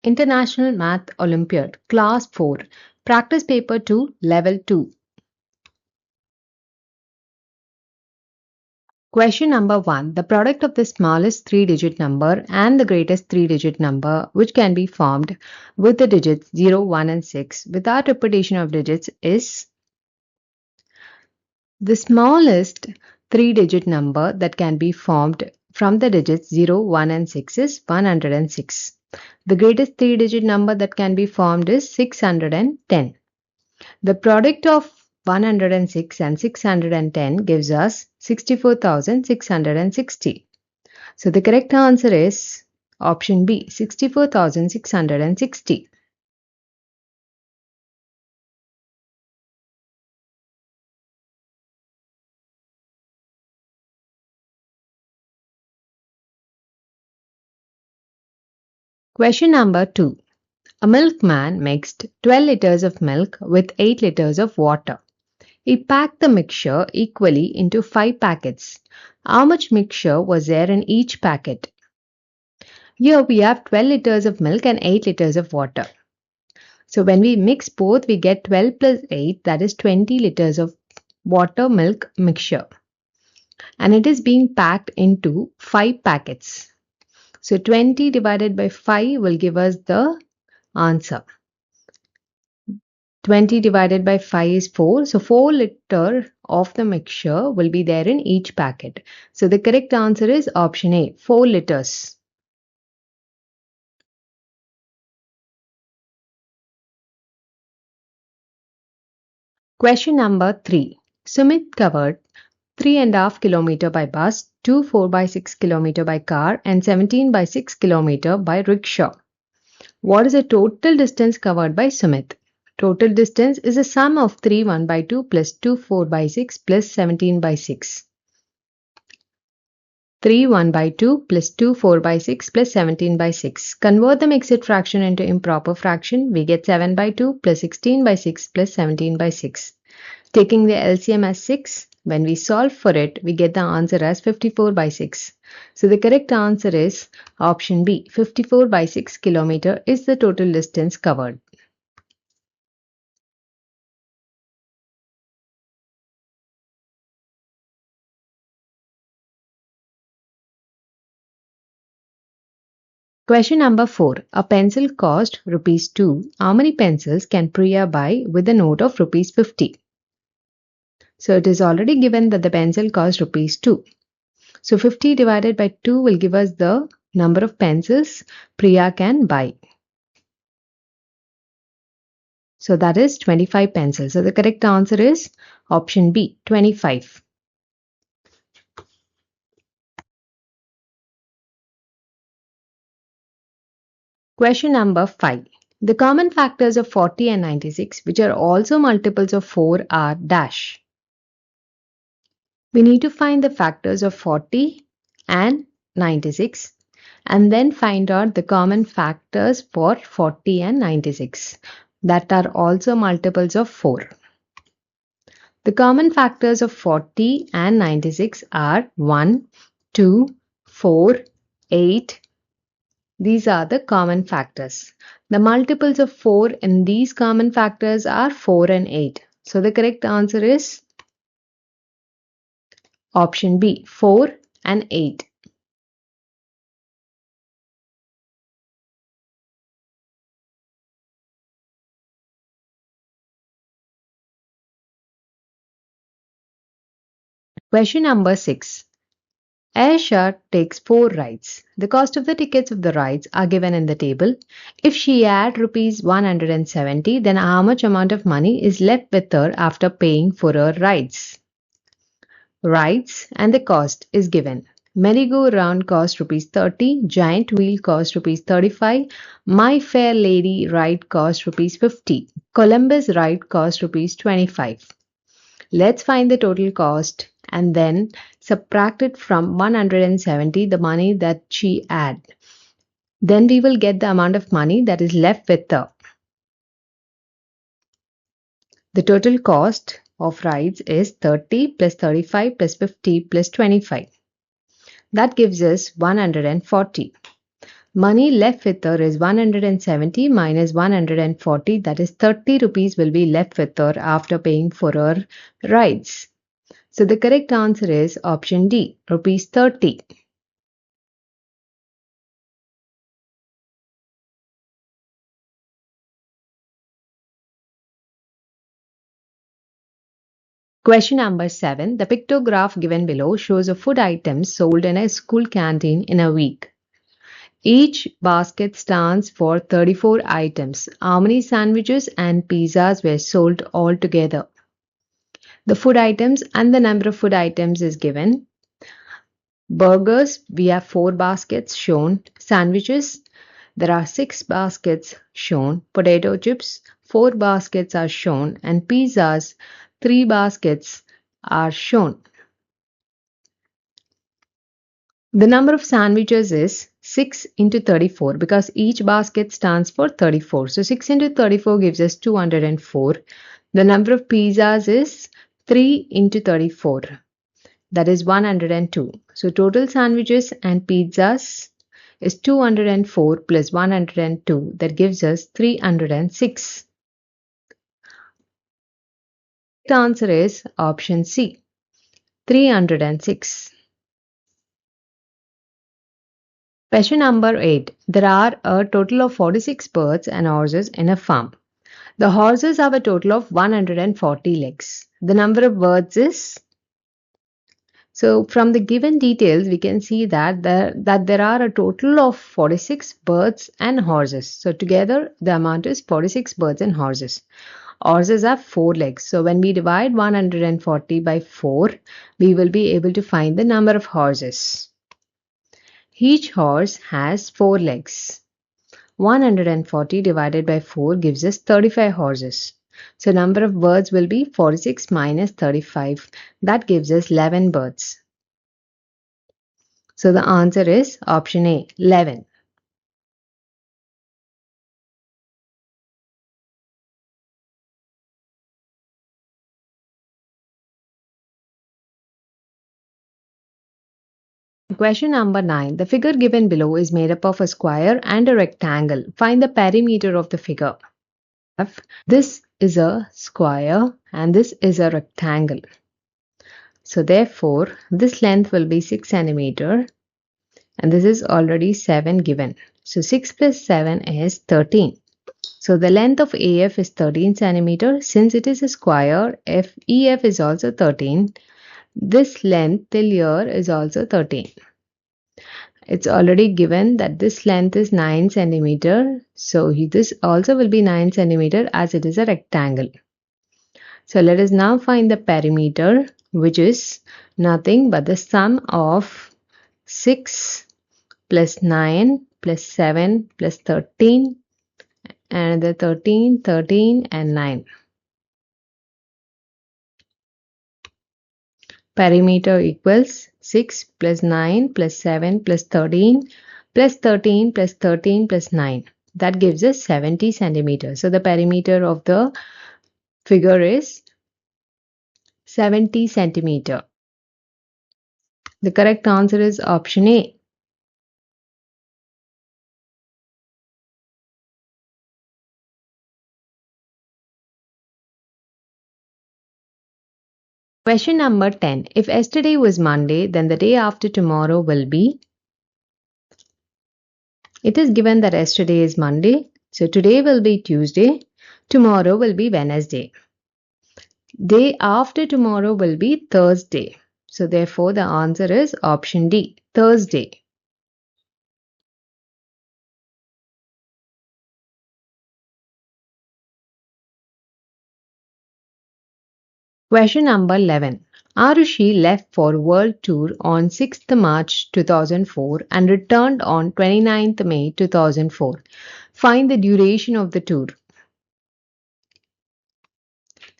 International Maths Olympiad, Class 4, Practice Paper 2, Level 2. Question number 1. The product of the smallest 3-digit number and the greatest 3-digit number which can be formed with the digits 0, 1 and 6 without repetition of digits is the smallest 3-digit number that can be formed from the digits 0, 1 and 6 is 106. The greatest 3-digit number that can be formed is 610. The product of 106 and 610 gives us 64,660. So the correct answer is option B, 64,660. Question number 2. A milkman mixed 12 liters of milk with 8 liters of water. He packed the mixture equally into 5 packets. How much mixture was there in each packet? Here we have 12 liters of milk and 8 liters of water. So when we mix both, we get 12 plus 8, that is 20 liters of water milk mixture. And it is being packed into 5 packets. So 20 divided by 5 will give us the answer. 20 divided by 5 is 4. So 4 liters of the mixture will be there in each packet. So the correct answer is option A, 4 liters. Question number 3. Sumit covered 3.5 km by bus, 4 by 6 km by car and 17 by 6 km by rickshaw. What is the total distance covered by Sumit? Total distance is a sum of 3 1 by 2 plus 2 4 by 6 plus 17 by 6. 3 1 by 2 plus 2 4 by 6 plus 17 by 6. Convert the mixed fraction into improper fraction. We get 7 by 2 plus 16 by 6 plus 17 by 6. Taking the LCM as 6, when we solve for it, we get the answer as 54 by 6. So the correct answer is option B, 54 by 6 km is the total distance covered. Question number 4. A pencil cost rupees 2. How many pencils can Priya buy with a note of rupees 50? So it is already given that the pencil cost rupees 2. So 50 divided by 2 will give us the number of pencils Priya can buy. So that is 25 pencils. So the correct answer is option B, 25. Question number 5. The common factors of 40 and 96, which are also multiples of 4, are dash. We need to find the factors of 40 and 96 and then find out the common factors for 40 and 96 that are also multiples of 4. The common factors of 40 and 96 are 1, 2, 4, 8. These are the common factors. The multiples of 4 in these common factors are 4 and 8. So the correct answer is option B, 4 and 8. Question number 6. Aisha takes 4 rides. The cost of the tickets of the rides are given in the table. If she adds rupees 170, then how much amount of money is left with her after paying for her rides? Rides and the cost is given. Merry-go-round cost rupees 30, giant wheel cost rupees 35, My Fair Lady ride cost rupees 50, Columbus ride cost rupees 25. Let's find the total cost and then subtract it from 170, the money that she had. Then we will get the amount of money that is left with her. The total cost of rides is 30 plus 35 plus 50 plus 25. That gives us 140. Money left with her is 170 minus 140, that is 30 rupees will be left with her after paying for her rides. So the correct answer is option D, rupees 30. Question number 7. The pictograph given below shows the food items sold in a school canteen in a week. Each basket stands for 34 items. How many sandwiches and pizzas were sold altogether? The food items and the number of food items is given. Burgers, we have 4 baskets shown. Sandwiches, there are 6 baskets shown. Potato chips, 4 baskets are shown. And pizzas, 3 baskets are shown. The number of sandwiches is 6 into 34 because each basket stands for 34. So 6 into 34 gives us 204. The number of pizzas is 3 into 34. That is 102. So total sandwiches and pizzas is 204 plus 102. That gives us 306. The answer is option C, 306. Question number 8. There are a total of 46 birds and horses in a farm. The horses have a total of 140 legs. The number of birds is... So from the given details, we can see that there are a total of 46 birds and horses. So together, the amount is 46 birds and horses. Horses have 4 legs. So when we divide 140 by 4, we will be able to find the number of horses. Each horse has 4 legs. 140 divided by 4 gives us 35 horses. So number of birds will be 46 minus 35. That gives us 11 birds. So the answer is option A, 11. Question number 9. The figure given below is made up of a square and a rectangle. Find the perimeter of the figure. This is a square and this is a rectangle. So therefore, this length will be 6 centimeter and this is already 7 given. So 6 plus 7 is 13. So the length of AF is 13 centimeter. Since it is a square, EF is also 13. This length till here is also 13. It's already given that this length is 9 centimeter. So this also will be 9 centimeter as it is a rectangle. So let us now find the perimeter, which is nothing but the sum of 6 plus 9 plus 7 plus 13 and the 13, 13 and 9. Perimeter equals 6 plus 9 plus 7 plus 13 plus 13 plus 13 plus 9. That gives us 70 centimeters. So the perimeter of the figure is 70 centimeter. The correct answer is option A. Question number 10. If yesterday was Monday, then the day after tomorrow will be... It is given that yesterday is Monday. So today will be Tuesday. Tomorrow will be Wednesday. Day after tomorrow will be Thursday. So therefore the answer is option D, Thursday. Question number 11. Arushi left for world tour on 6th March 2004 and returned on 29th May 2004. Find the duration of the tour.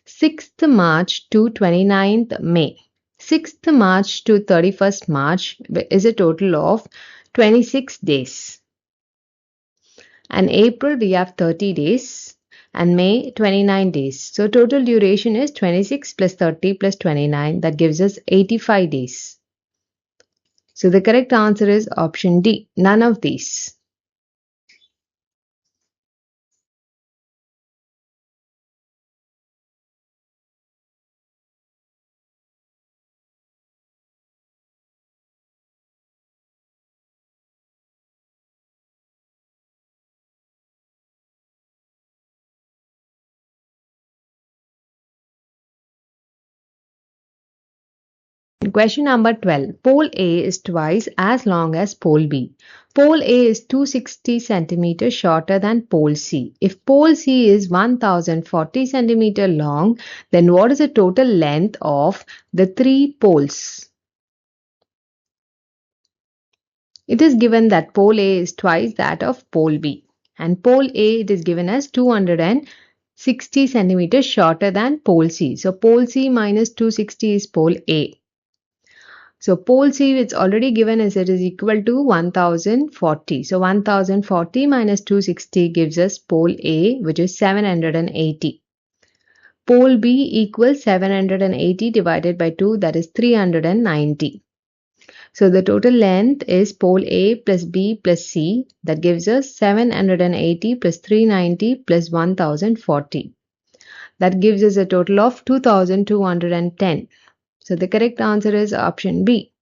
6th March to 29th May. 6th March to 31st March is a total of 26 days. And April we have 30 days. And May 29 days. So total duration is 26 plus 30 plus 29. That gives us 85 days. So the correct answer is option D, none of these. Question number 12. Pole A is twice as long as pole B. Pole A is 260 centimeters shorter than pole C. If pole C is 1040 centimeters long, then what is the total length of the three poles? It is given that pole A is twice that of pole B. And pole A, it is given as 260 centimeters shorter than pole C. So pole C minus 260 is pole A. So pole C, it's already given as it is equal to 1040. So 1040 minus 260 gives us pole A, which is 780. Pole B equals 780 divided by 2, that is 390. So the total length is pole A plus B plus C, that gives us 780 plus 390 plus 1040. That gives us a total of 2210. So the correct answer is option B.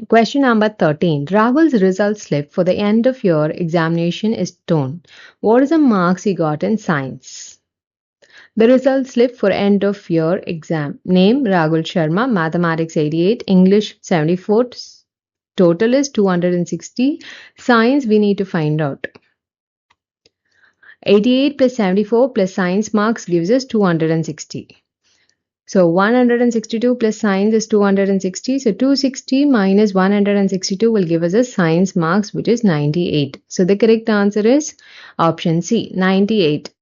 Question number 13. Rahul's result slip for the end of year examination is torn. What is the marks he got in science? The result slip for end of year exam. Name Rahul Sharma, Mathematics 88, English 74, total is 260. Science we need to find out. 88 plus 74 plus science marks gives us 260. So 162 plus science is 260. So 260 minus 162 will give us a science marks, which is 98. So the correct answer is option C, 98.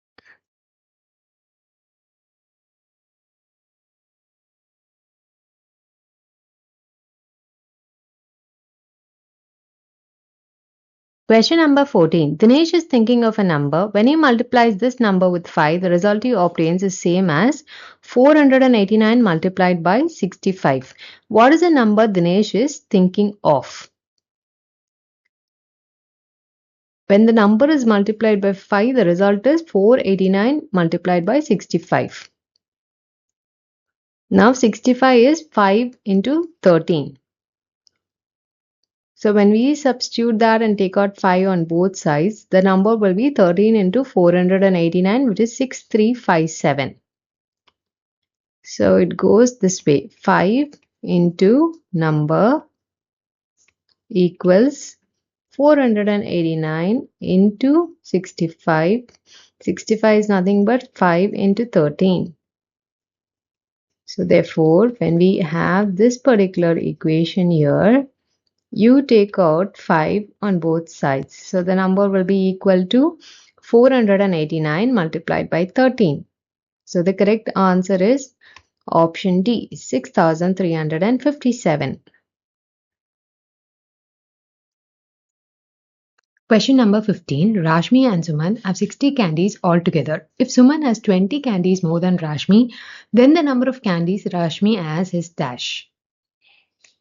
Question number 14. Dinesh is thinking of a number. When he multiplies this number with 5, the result he obtains is same as 489 multiplied by 65. What is the number Dinesh is thinking of? When the number is multiplied by 5, the result is 489 multiplied by 65. Now 65 is 5 into 13. So when we substitute that and take out 5 on both sides, the number will be 13 into 489, which is 6357. So it goes this way. 5 into number equals 489 into 65. 65 is nothing but 5 into 13. So therefore, when we have this particular equation here, you take out 5 on both sides. So the number will be equal to 489 multiplied by 13. So the correct answer is option D, 6357. Question number 15. Rashmi and Suman have 60 candies altogether. If Suman has 20 candies more than Rashmi, then the number of candies Rashmi has is dash.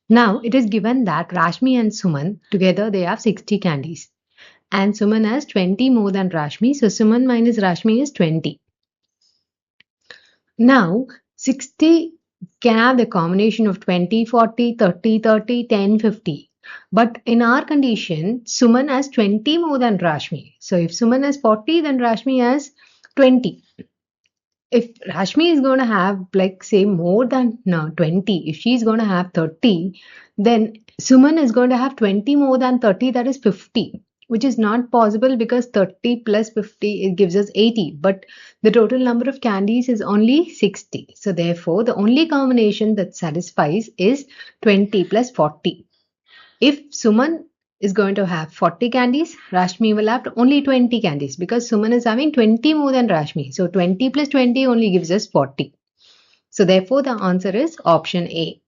Now it is given that Rashmi and Suman together they have 60 candies. And Suman has 20 more than Rashmi. So Suman minus Rashmi is 20. Now 60 can have the combination of 20, 40, 30, 30, 10, 50. But in our condition, Suman has 20 more than Rashmi. So if Suman has 40, then Rashmi has 20. If Rashmi is going to have like say more than 20, if she's going to have 30, then Suman is going to have 20 more than 30, that is 50, which is not possible because 30 plus 50 it gives us 80, but the total number of candies is only 60. So therefore, the only combination that satisfies is 20 plus 40. If Suman is going to have 40 candies, Rashmi will have only 20 candies because Suman is having 20 more than Rashmi. So 20 plus 20 only gives us 40. So therefore, the answer is option A.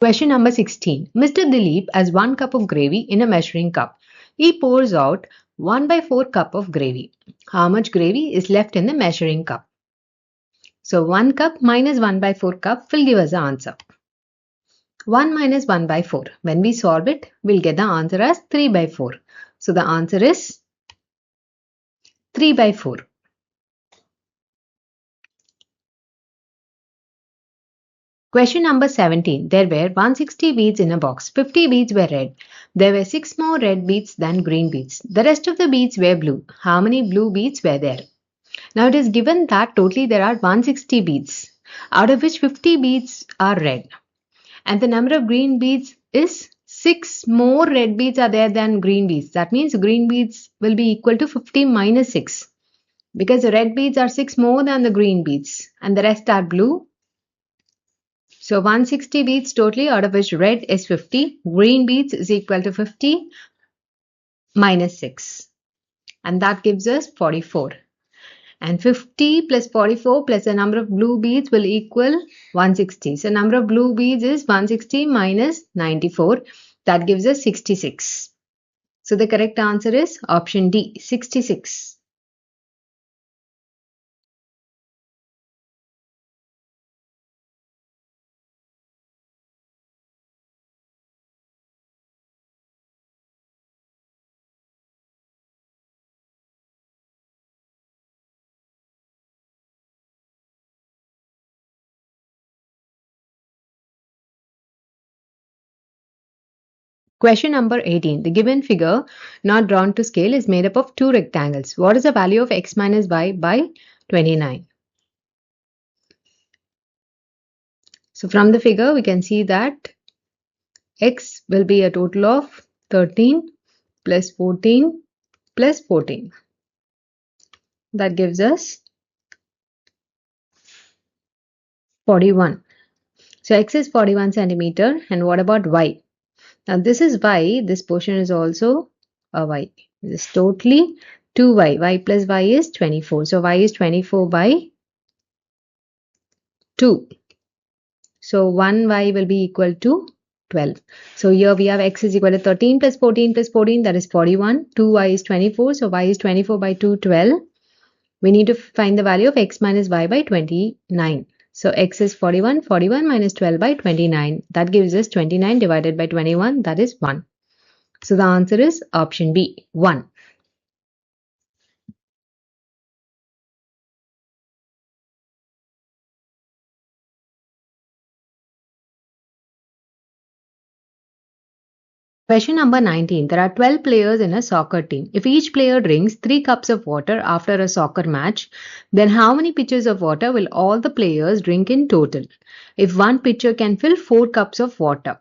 Question number 16. Mr. Dilip has 1 cup of gravy in a measuring cup. He pours out 1/4 cup of gravy. How much gravy is left in the measuring cup? So 1 cup minus 1/4 cup will give us the answer. 1 minus 1/4. When we solve it, we'll get the answer as 3/4. So the answer is 3/4. Question number 17. There were 160 beads in a box. 50 beads were red. There were 6 more red beads than green beads. The rest of the beads were blue. How many blue beads were there? Now it is given that totally there are 160 beads, out of which 50 beads are red. And the number of green beads is 6 more red beads are there than green beads. That means green beads will be equal to 50 minus 6. Because the red beads are 6 more than the green beads and the rest are blue. So 160 beads totally, out of which red is 50. Green beads is equal to 50 minus 6. And that gives us 44. And 50 plus 44 plus the number of blue beads will equal 160. So number of blue beads is 160 minus 94. That gives us 66. So the correct answer is option D, 66. Question number 18. The given figure, not drawn to scale, is made up of 2 rectangles. What is the value of x minus y by 29? So from the figure, we can see that x will be a total of 13 plus 14 plus 14. That gives us 41. So x is 41 centimeter. And what about y? Now this is y. This portion is also a y. This is totally 2y. Y plus y is 24. So y is 24 by 2. So 1y will be equal to 12. So here we have x is equal to 13 plus 14 plus 14. That is 41. 2y is 24. So y is 24 by 2, 12. We need to find the value of x minus y by 29. So x is 41. 41 minus 12 by 29. That gives us 29 divided by 21. That is 1. So the answer is option B, 1. Question number 19. There are 12 players in a soccer team. If each player drinks 3 cups of water after a soccer match, then how many pitchers of water will all the players drink in total? If one pitcher can fill 4 cups of water.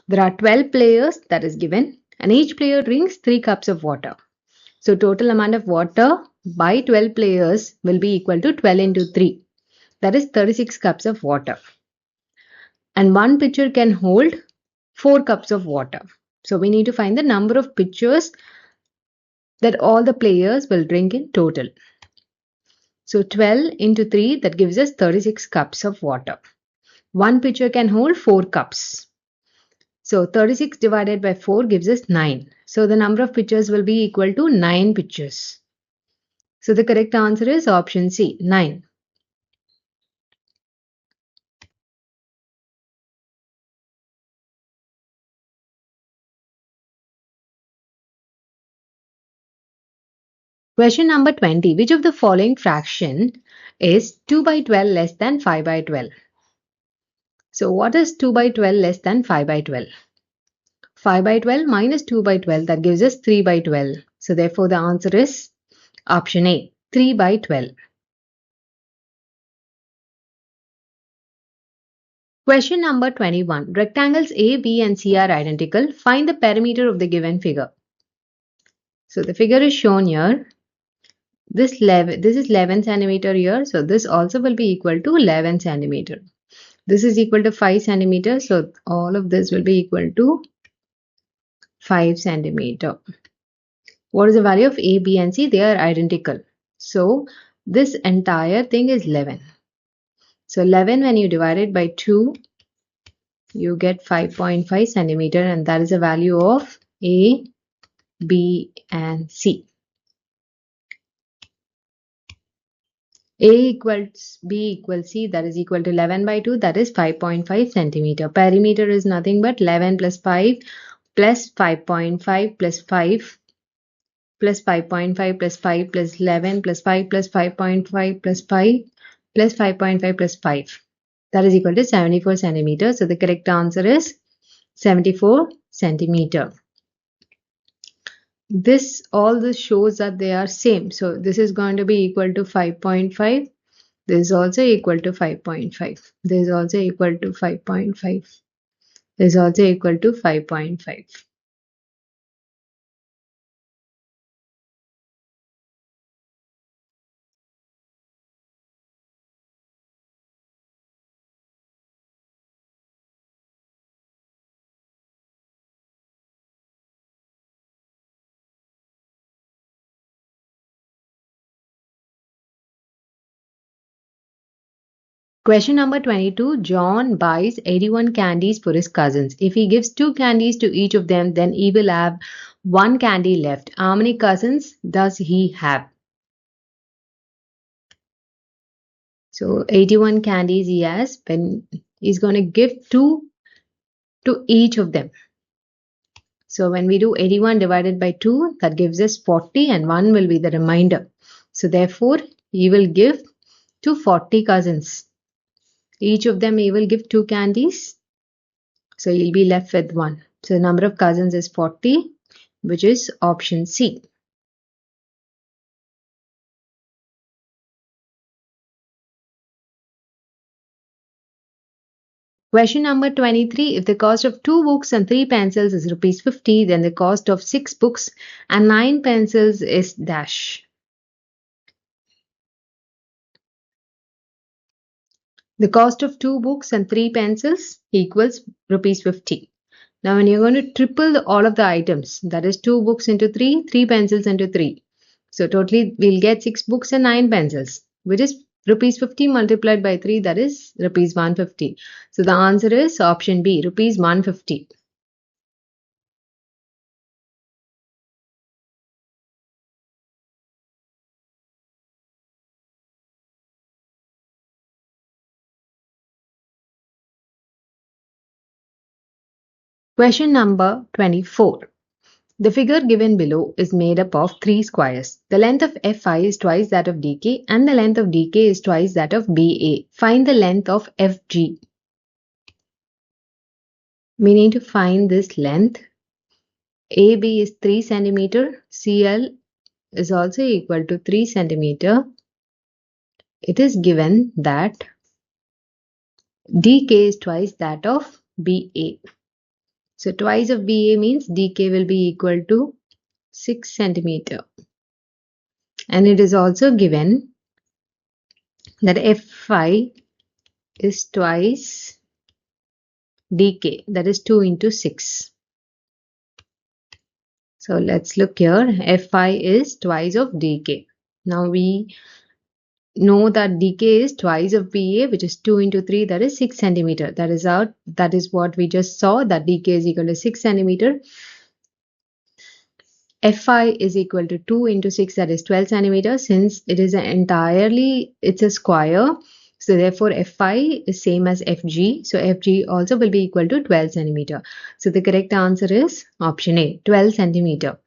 There are 12 players that is given and each player drinks 3 cups of water. So total amount of water by 12 players will be equal to 12 into 3. That is 36 cups of water. And one pitcher can hold 4 cups of water. So we need to find the number of pitchers that all the players will drink in total. So 12 into 3, that gives us 36 cups of water. One pitcher can hold 4 cups. So 36 divided by 4 gives us 9. So the number of pitchers will be equal to 9 pitchers. So the correct answer is option C, 9. Question number 20. Which of the following fraction is 2 by 12 less than 5 by 12? So what is 2 by 12 less than 5 by 12? 5 by 12 minus 2 by 12, that gives us 3 by 12. So therefore the answer is option A, 3 by 12. Question number 21. Rectangles A, B and C are identical. Find the perimeter of the given figure. So the figure is shown here. This is 11 centimeter here. So this also will be equal to 11 centimeter. This is equal to 5 centimeter. So all of this will be equal to 5 centimeter. What is the value of A, B and C? They are identical. So this entire thing is 11. So 11 when you divide it by 2, you get 5.5 centimeter, and that is a value of A, B, and C. A equals B equals C, that is equal to 11 by 2, that is 5.5 centimeter. Perimeter is nothing but 11 plus 5 plus 5.5 plus 5 plus 5.5 plus 5 plus 11 plus 5 plus 5.5 plus 5 plus 5.5 plus 5. That is equal to 74 centimeters. So the correct answer is 74 centimeter. All this shows that they are same. So this is going to be equal to 5.5. This is also equal to 5.5. This is also equal to 5.5. This is also equal to 5.5. Question number 22. John buys 81 candies for his cousins. If he gives 2 candies to each of them, then he will have 1 candy left. How many cousins does he have? So 81 candies he has. When he's going to give 2 to each of them. So when we do 81 divided by 2, that gives us 40, and 1 will be the remainder. So therefore, he will give to 40 cousins. Each of them he will give 2 candies. So you'll be left with 1. So the number of cousins is 40, which is option C. Question number 23. If the cost of 2 books and 3 pencils is rupees 50, then the cost of 6 books and 9 pencils is dash. The cost of 2 books and 3 pencils equals rupees 50. Now when you're going to triple all of the items, that is 2 books into 3, 3 pencils into 3. So totally we'll get 6 books and 9 pencils, which is rupees 50 multiplied by 3, that is rupees 150. So the answer is option B, rupees 150. Question number 24. The figure given below is made up of 3 squares. The length of FI is twice that of DK and the length of DK is twice that of BA. Find the length of FG. We need to find this length. AB is 3 centimeter. CL is also equal to 3 centimeter. It is given that DK is twice that of BA. So twice of BA means DK will be equal to 6 centimeter. And it is also given that Fi is twice DK, that is 2 into 6. So let's look here. Fi is twice of DK. Now we know that DK is twice of BA, which is 2 into 3, that is 6 centimeter. That is what we just saw, that DK is equal to 6 centimeter. Fi is equal to 2 into 6, that is 12 centimeters. Since it is it's a square, so therefore Fi is same as Fg. So Fg also will be equal to 12 centimeter. So the correct answer is option A, 12 centimeter.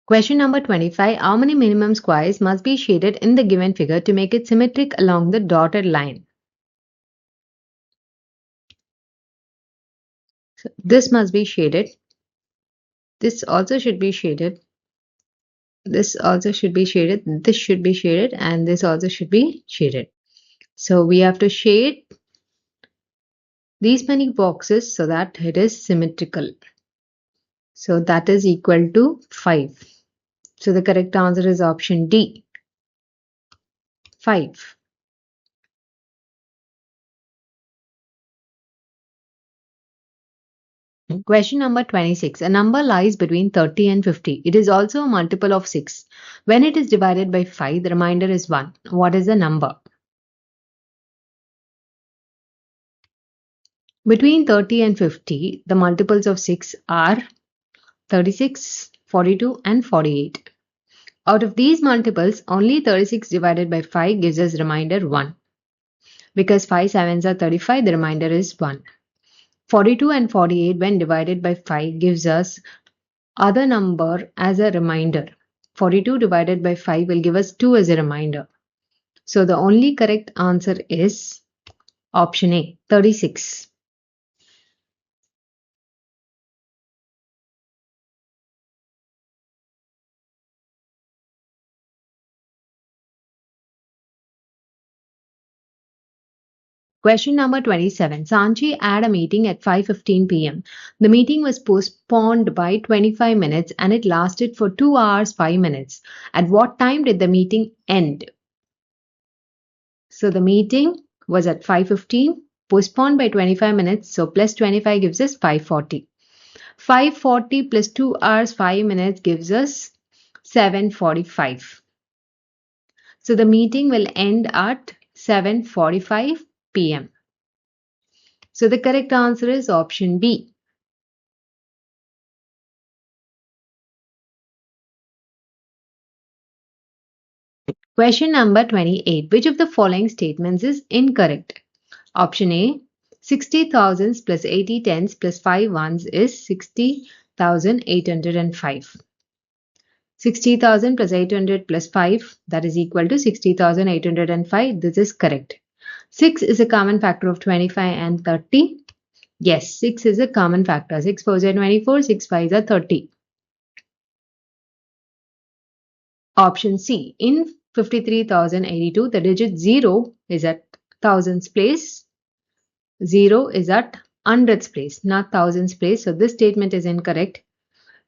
Question number 25. How many minimum squares must be shaded in the given figure to make it symmetric along the dotted line? So this must be shaded. This also should be shaded. This also should be shaded. This should be shaded. And this also should be shaded. So we have to shade these many boxes so that it is symmetrical. So that is equal to 5. So the correct answer is option D, 5. Question number 26. A number lies between 30 and 50. It is also a multiple of 6. When it is divided by 5, the remainder is 1. What is the number? Between 30 and 50, the multiples of 6 are 36, 42, and 48. Out of these multiples, only 36 divided by 5 gives us remainder 1. Because 5 sevens are 35, the remainder is 1. 42 and 48 when divided by 5 gives us other number as a remainder. 42 divided by 5 will give us 2 as a remainder. So the only correct answer is option A, 36. Question number 27. Sanchi had a meeting at 5:15 p.m. The meeting was postponed by 25 minutes and it lasted for 2 hours 5 minutes. At what time did the meeting end? So the meeting was at 5:15, postponed by 25 minutes. So plus 25 gives us 5:40. 5:40 plus 2 hours 5 minutes gives us 7:45. So the meeting will end at 7:45 p.m. So the correct answer is option B. Question number 28. Which of the following statements is incorrect? Option A. 60,000 plus 80 tens plus 5 ones is 60,805. 60,000 plus 800 plus 5, that is equal to 60,805. This is correct. 6 is a common factor of 25 and 30. Yes, 6 is a common factor. 6 4s are 24, 6 5s are 30. Option C. In 53,082, the digit 0 is at thousands place. 0 is at hundreds place, not thousands place. So this statement is incorrect.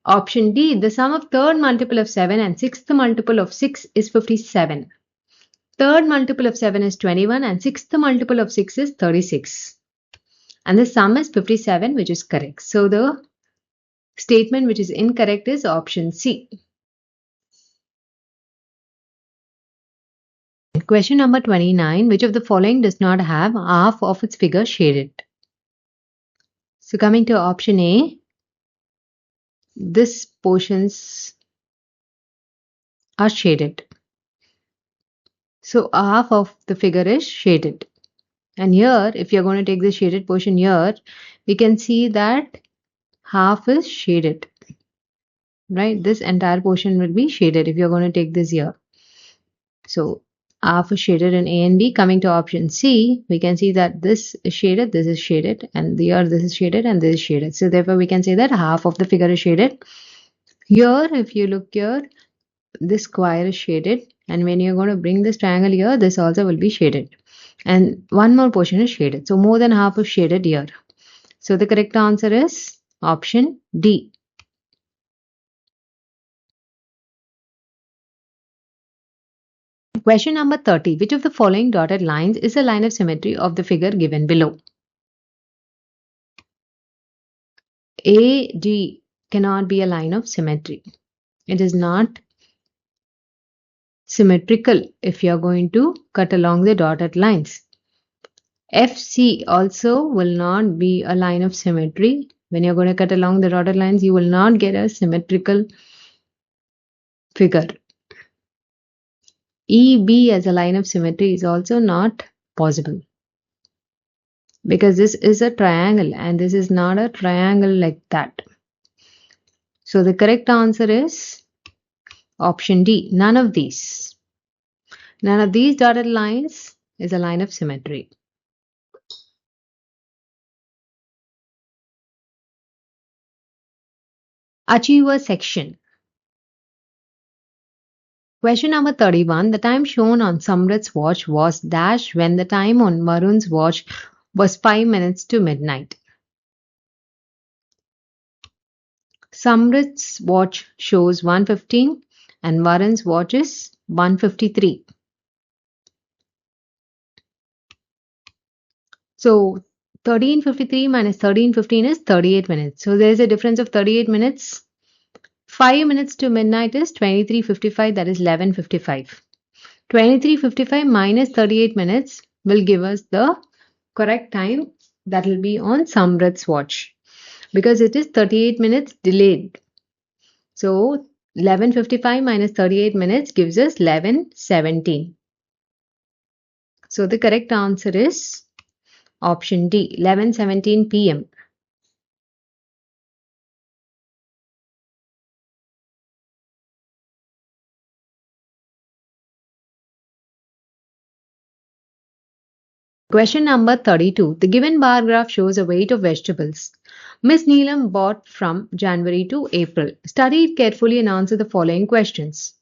Option D. The sum of third multiple of 7 and sixth multiple of 6 is 57. Third multiple of 7 is 21 and sixth multiple of 6 is 36. And the sum is 57, which is correct. So the statement which is incorrect is option C. Question number 29. Which of the following does not have half of its figure shaded? So coming to option A, this portions are shaded. So half of the figure is shaded. And here, if you're going to take the shaded portion here, we can see that half is shaded. Right? This entire portion will be shaded if you're going to take this here. So half is shaded in A and B. Coming to option C, we can see that this is shaded, this is shaded, and here this is shaded and this is shaded. So therefore, we can say that half of the figure is shaded. Here, if you look here, this square is shaded, and when you're going to bring this triangle here, this also will be shaded. And one more portion is shaded. So more than half is shaded here. So the correct answer is option D. Question number 30. Which of the following dotted lines is a line of symmetry of the figure given below? AD cannot be a line of symmetry. It is not symmetrical if you are going to cut along the dotted lines. FC also will not be a line of symmetry. When you're going to cut along the dotted lines, you will not get a symmetrical figure. EB as a line of symmetry is also not possible. Because this is a triangle and this is not a triangle like that. So the correct answer is option D. None of these. None of these dotted lines is a line of symmetry. Achiever section. Question number 31. The time shown on Samrat's watch was dash when the time on Varun's watch was 5 minutes to midnight. Samrat's watch shows 1:15 and Varun's watch is 1:53. So 13:53 minus 13:15 is 38 minutes. So there is a difference of 38 minutes. 5 minutes to midnight is 23:55, that is 11:55. 23:55 minus 38 minutes will give us the correct time that will be on Samrat's watch because it is 38 minutes delayed. So 11:55 minus 38 minutes gives us 11:17. So the correct answer is option D, 11:17 p.m. Question number 32. The given bar graph shows a weight of vegetables Miss Neelam bought from January to April. Study it carefully and answer the following questions.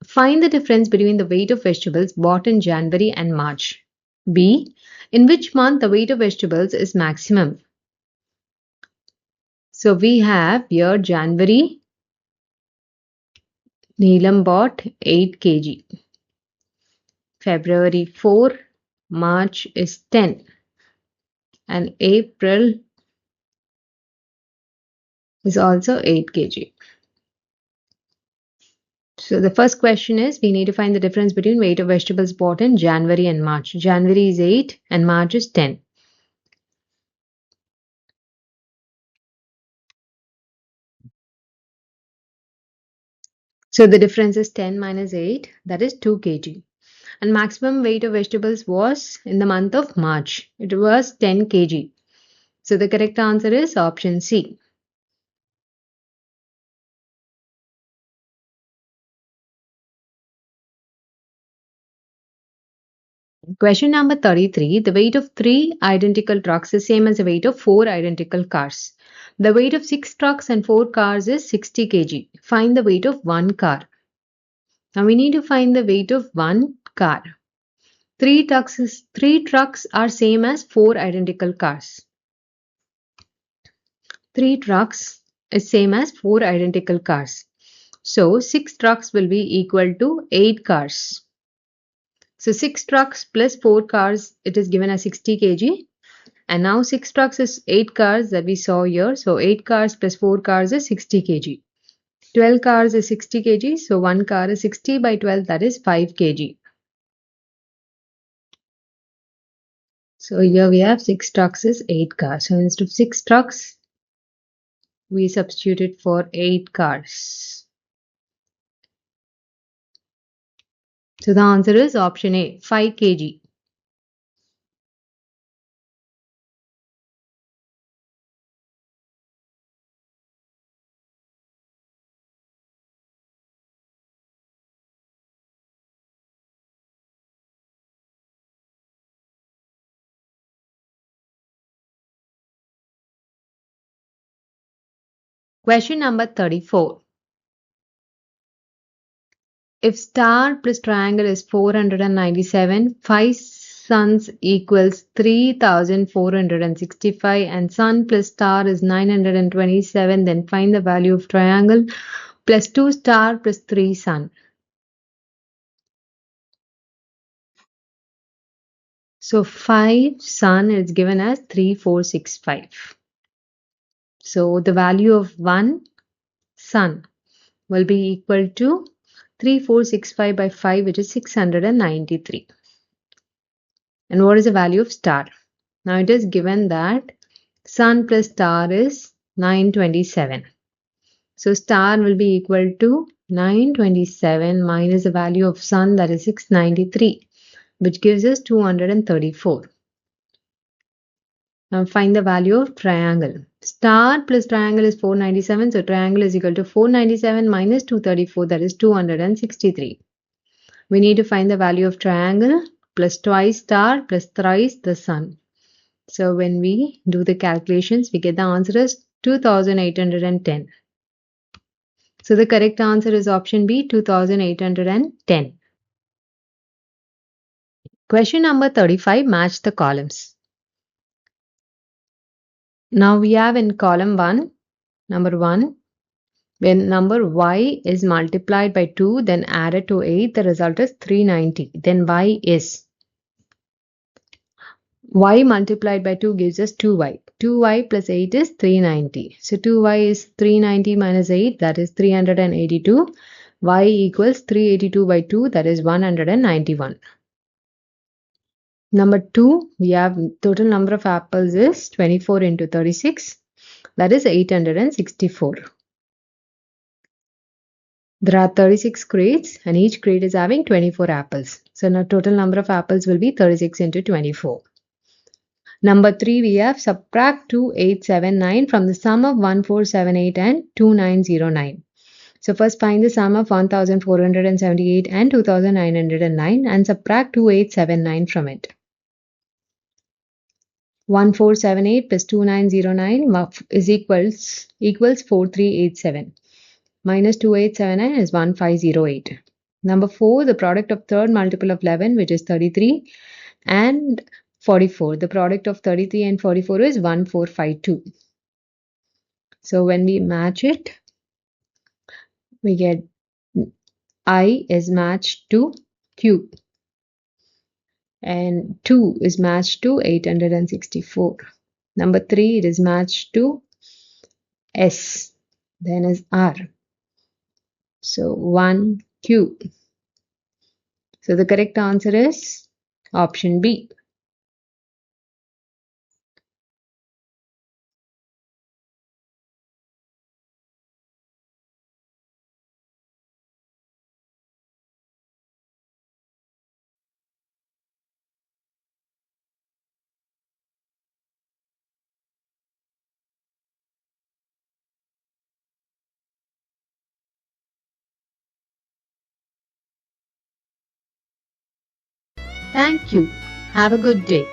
Find the difference between the weight of vegetables bought in January and March. B. In which month the weight of vegetables is maximum? So we have here January, Neelam bought 8 kg. February 4, March is 10. And April is also 8 kg. So the first question is we need to find the difference between weight of vegetables bought in January and March. January is 8 and March is 10. So the difference is 10 minus 8, that is 2 kg. And maximum weight of vegetables was in the month of March. It was 10 kg. So the correct answer is option C. Question number 33. The weight of 3 identical trucks is same as the weight of 4 identical cars. The weight of 6 trucks and 4 cars is 60 kg. Find the weight of 1 car. Now we need to find the weight of 1 car. 3 trucks are same as 4 identical cars. 3 trucks is same as 4 identical cars. So 6 trucks will be equal to 8 cars. So 6 trucks plus 4 cars, it is given as 60 kg. And now 6 trucks is 8 cars that we saw here. So 8 cars plus 4 cars is 60 kg. 12 cars is 60 kg. So 1 car is 60 by 12, that is 5 kg. So here we have 6 trucks is 8 cars. So instead of 6 trucks, we substituted for 8 cars. So the answer is option A, 5 kg. Question number 34. If star plus triangle is 497, 5 suns equals 3465 and sun plus star is 927, then find the value of triangle plus 2 star plus 3 sun. So 5 sun is given as 3465. So the value of 1 sun will be equal to 3465 by 5, which is 693. And what is the value of star? Now it is given that sun plus star is 927. So star will be equal to 927 minus the value of sun, that is 693, which gives us 234. Now find the value of triangle. Star plus triangle is 497. So triangle is equal to 497 minus 234, that is 263. We need to find the value of triangle plus twice star plus thrice the sun. So when we do the calculations, we get the answer as 2810. So the correct answer is option B, 2810. Question number 35, match the columns. Now we have in column 1, number 1, when number y is multiplied by 2, then added to 8, the result is 390. Then y is y multiplied by 2 gives us 2y. 2y plus 8 is 390. So 2y is 390 minus 8, that is 382. Y equals 382 by 2, that is 191. Number 2, we have total number of apples is 24 into 36, that is 864. There are 36 crates and each crate is having 24 apples. So now total number of apples will be 36 into 24. Number 3, we have subtract 2879 from the sum of 1478 and 2909. So first find the sum of 1478 and 2909 and subtract 2879 from it. 1478 plus 2909 is equals 4387. Minus 2879 is 1508. Number 4, the product of third multiple of 11, which is 33, and 44. The product of 33 and 44 is 1452. So when we match it, we get I is matched to Q and 2 is matched to 864. Number 3, it is matched to S, then is R. So 1Q. So the correct answer is option B. Thank you. Have a good day.